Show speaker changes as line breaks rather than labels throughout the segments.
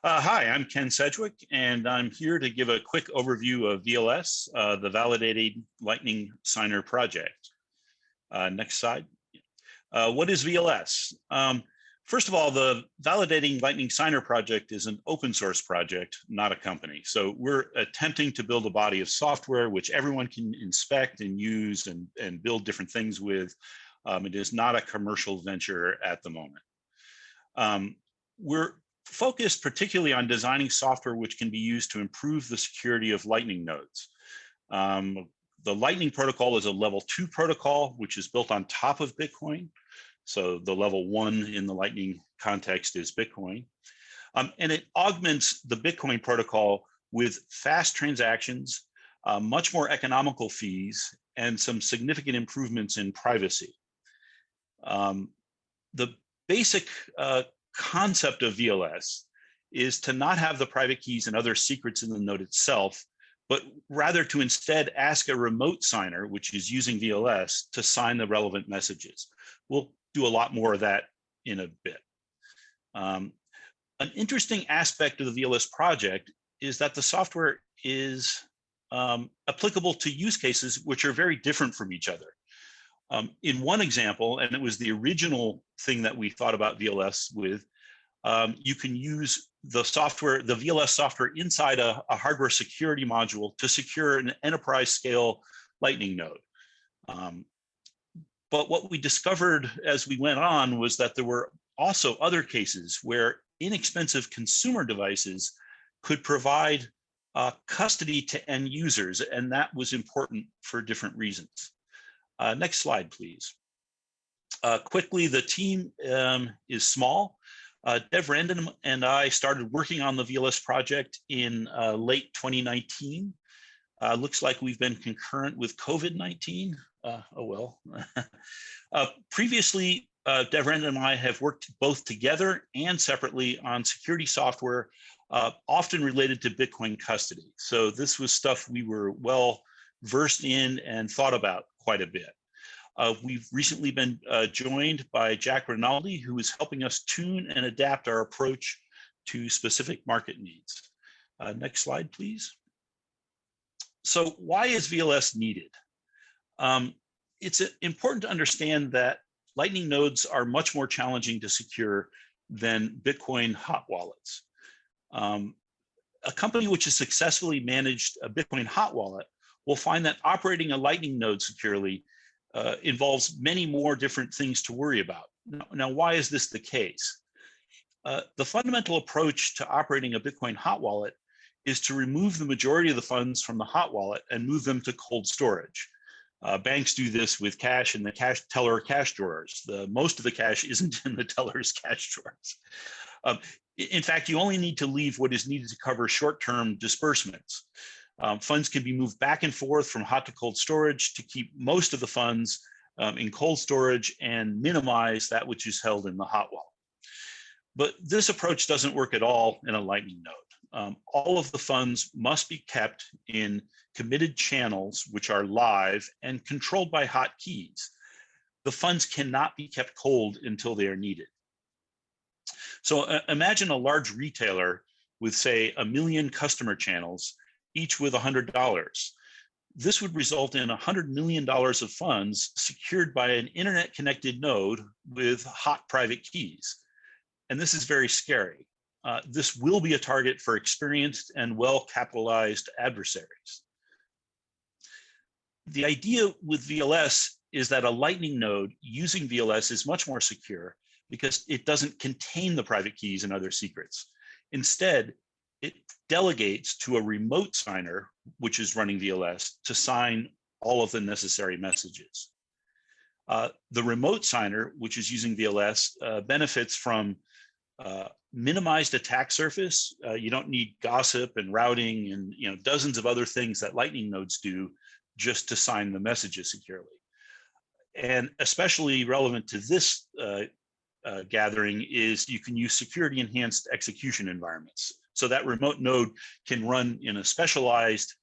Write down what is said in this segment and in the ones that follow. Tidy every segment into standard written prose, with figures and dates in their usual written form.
Hi, I'm Ken Sedgwick, and I'm here to give a quick overview of VLS, the Validated Lightning Signer project. Next slide. What is VLS? First of all, the Validating Lightning Signer project is an open source project, not a company. So we're attempting to build a body of software which everyone can inspect and use and build different things with. It is not a commercial venture at the moment. We're focused particularly on designing software which can be used to improve the security of Lightning nodes. The Lightning protocol is a level 2 protocol, which is built on top of Bitcoin. So the level 1 in the Lightning context is Bitcoin. And it augments the Bitcoin protocol with fast transactions, much more economical fees, and some significant improvements in privacy. The basic concept of VLS is to not have the private keys and other secrets in the node itself, but rather to instead ask a remote signer, which is using VLS, to sign the relevant messages. We'll do a lot more of that in a bit. An interesting aspect of the VLS project is that the software is applicable to use cases which are very different from each other. In one example, and it was the original thing that we thought about VLS with, you can use the software, the VLS software inside a hardware security module to secure an enterprise scale Lightning node. But what we discovered as we went on was that there were also other cases where inexpensive consumer devices could provide custody to end users, and that was important for different reasons. Next slide, please. Quickly, the team is small. Devrandom and I started working on the VLS project in late 2019. Looks like we've been concurrent with COVID-19. Oh well. Previously, Devrandom and I have worked both together and separately on security software, often related to Bitcoin custody. So this was stuff we were well versed in and thought about quite a bit. We've recently been joined by Jack Rinaldi, who is helping us tune and adapt our approach to specific market needs. Next slide, please. So why is VLS needed? It's important to understand that Lightning nodes are much more challenging to secure than Bitcoin hot wallets. A company which has successfully managed a Bitcoin hot wallet will find that operating a Lightning node securely involves many more different things to worry about. Now, why is this the case? The fundamental approach to operating a Bitcoin hot wallet is to remove the majority of the funds from the hot wallet and move them to cold storage. Banks do this with cash in the cash teller cash drawers. Most of the cash isn't in the teller's cash drawers. In fact, you only need to leave what is needed to cover short-term disbursements. Funds can be moved back and forth from hot to cold storage to keep most of the funds in cold storage and minimize that which is held in the hot wallet. But this approach doesn't work at all in a Lightning node. All of the funds must be kept in committed channels, which are live and controlled by hot keys. The funds cannot be kept cold until they are needed. So imagine a large retailer with, say, 1 million customer channels, each with $100. This would result in $100 million of funds secured by an internet-connected node with hot private keys. And this is very scary. This will be a target for experienced and well-capitalized adversaries. The idea with VLS is that a Lightning node using VLS is much more secure because it doesn't contain the private keys and other secrets. Instead, it delegates to a remote signer, which is running VLS, to sign all of the necessary messages. The remote signer, which is using VLS, benefits from minimized attack surface. You don't need gossip and routing and dozens of other things that Lightning nodes do just to sign the messages securely. And especially relevant to this gathering is you can use security enhanced execution environments. So that remote node can run in a specialized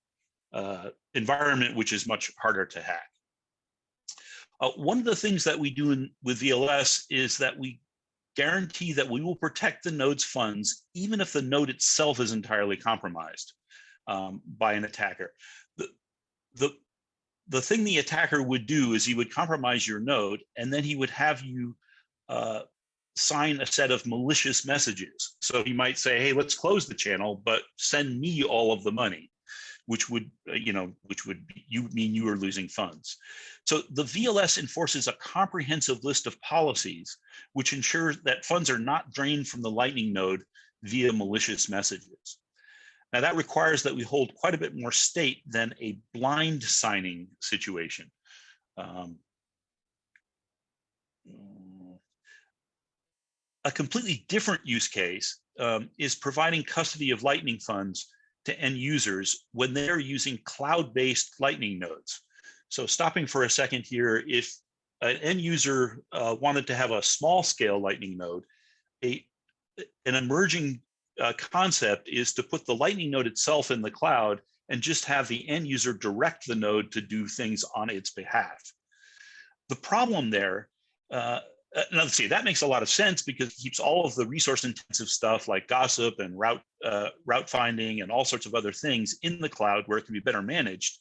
environment, which is much harder to hack. One of the things that we do with VLS is that we guarantee that we will protect the node's funds, even if the node itself is entirely compromised by an attacker. The thing the attacker would do is he would compromise your node, and then he would have you sign a set of malicious messages. So he might say, hey, let's close the channel, but send me all of the money, which would mean you are losing funds. So the VLS enforces a comprehensive list of policies which ensures that funds are not drained from the Lightning node via malicious messages. Now that requires that we hold quite a bit more state than a blind signing situation. A completely different use case is providing custody of Lightning funds to end users when they're using cloud-based Lightning nodes. So stopping for a second here, if an end user wanted to have a small-scale Lightning node, an emerging concept is to put the Lightning node itself in the cloud and just have the end user direct the node to do things on its behalf. The problem there, now let's see, that makes a lot of sense because it keeps all of the resource-intensive stuff like gossip and route finding and all sorts of other things in the cloud where it can be better managed.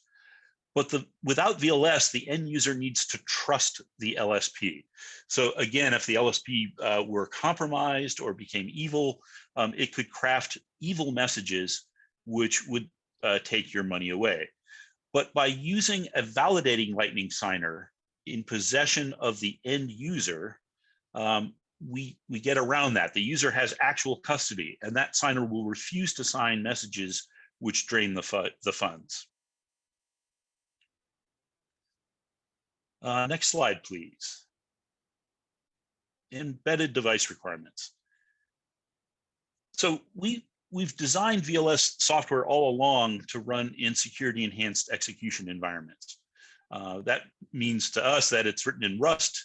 But without VLS, the end user needs to trust the LSP. So again, if the LSP were compromised or became evil, it could craft evil messages which would take your money away. But by using a validating Lightning signer in possession of the end user, we get around that. The user has actual custody, and that signer will refuse to sign messages which drain the funds. Next slide, please. Embedded device requirements. So we've designed VLS software all along to run in security enhanced execution environments. That means to us that it's written in Rust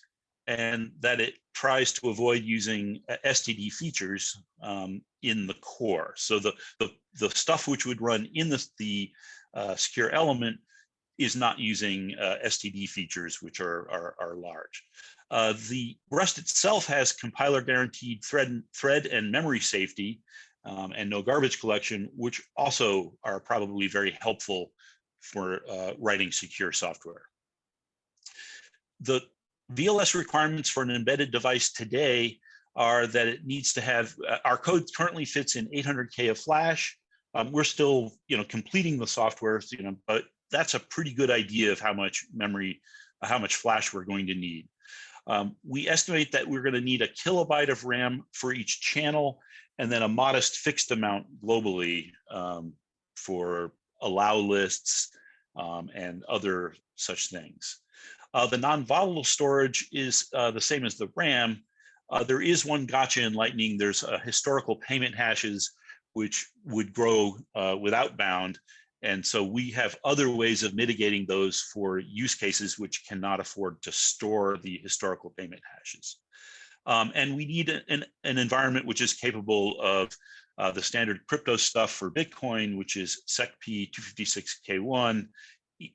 and that it tries to avoid using STD features in the core. So the stuff which would run in the secure element is not using STD features, which are large. The Rust itself has compiler guaranteed thread and memory safety and no garbage collection, which also are probably very helpful for writing secure software. The VLS requirements for an embedded device today are that it needs to have, our code currently fits in 800K of flash. We're still, completing the software, but that's a pretty good idea of how much memory, how much flash we're going to need. We estimate that we're going to need 1 kilobyte of RAM for each channel, and then a modest fixed amount globally for allow lists and other such things. The non-volatile storage is the same as the RAM. There is one gotcha in Lightning. There's historical payment hashes, which would grow without bound. And so we have other ways of mitigating those for use cases which cannot afford to store the historical payment hashes. And we need an environment which is capable of the standard crypto stuff for Bitcoin, which is SecP 256K1,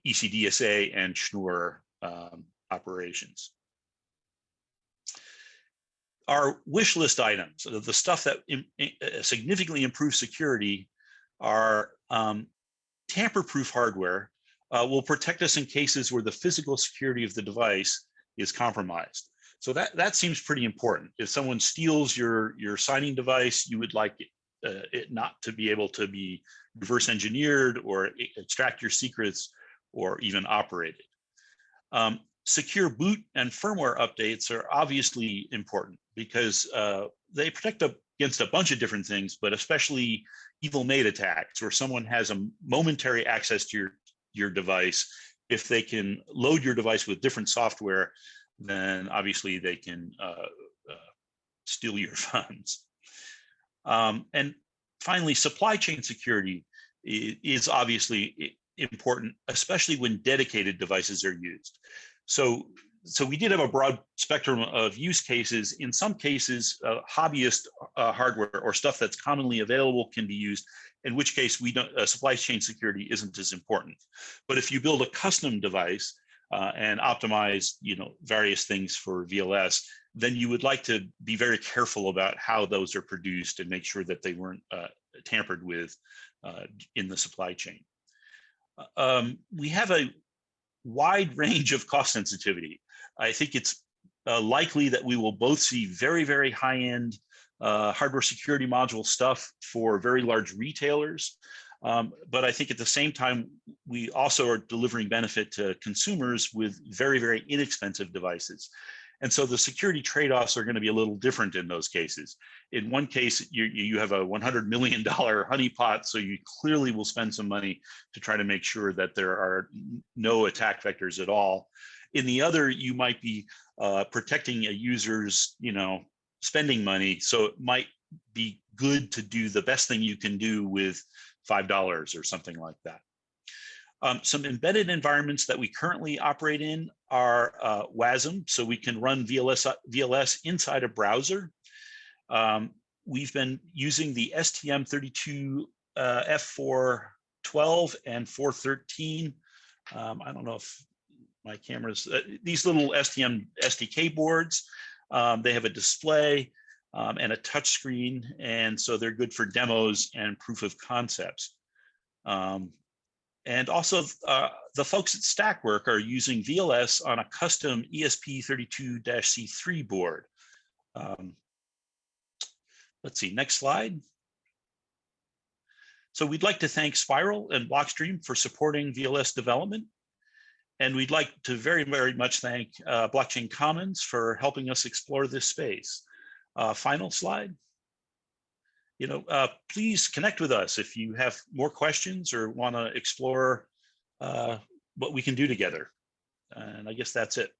ECDSA, and Schnorr operations. Our wish list items, the stuff that significantly improves security, are tamper-proof hardware will protect us in cases where the physical security of the device is compromised. So that seems pretty important. If someone steals your signing device, you would like it not to be able to be reverse engineered or extract your secrets or even operated. Secure boot and firmware updates are obviously important because they protect against a bunch of different things, but especially evil maid attacks where someone has a momentary access to your device. If they can load your device with different software, then obviously they can steal your funds. And finally, supply chain security is obviously important, especially when dedicated devices are used. So we did have a broad spectrum of use cases. In some cases, hobbyist hardware or stuff that's commonly available can be used, in which case supply chain security isn't as important. But if you build a custom device, and optimize, various things for VLS, then you would like to be very careful about how those are produced and make sure that they weren't tampered with in the supply chain. We have a wide range of cost sensitivity. I think it's likely that we will both see very, very high-end hardware security module stuff for very large retailers. But I think at the same time, we also are delivering benefit to consumers with very, very inexpensive devices. And so the security trade-offs are going to be a little different in those cases. In one case, you have a $100 million honeypot, so you clearly will spend some money to try to make sure that there are no attack vectors at all. In the other, you might be protecting a user's, spending money. So it might be good to do the best thing you can do with $5 or something like that. Some embedded environments that we currently operate in are WASM, so we can run VLS inside a browser. We've been using the STM32 F412 and 413. I don't know if my cameras, these little STM SDK boards, they have a display and a touch screen, and so they're good for demos and proof of concepts. And also, the folks at Stackwork are using VLS on a custom ESP32-C3 board. Let's see, next slide. So we'd like to thank Spiral and Blockstream for supporting VLS development. And we'd like to very, very much thank Blockchain Commons for helping us explore this space. Final slide. Please connect with us if you have more questions or want to explore what we can do together. And I guess that's it.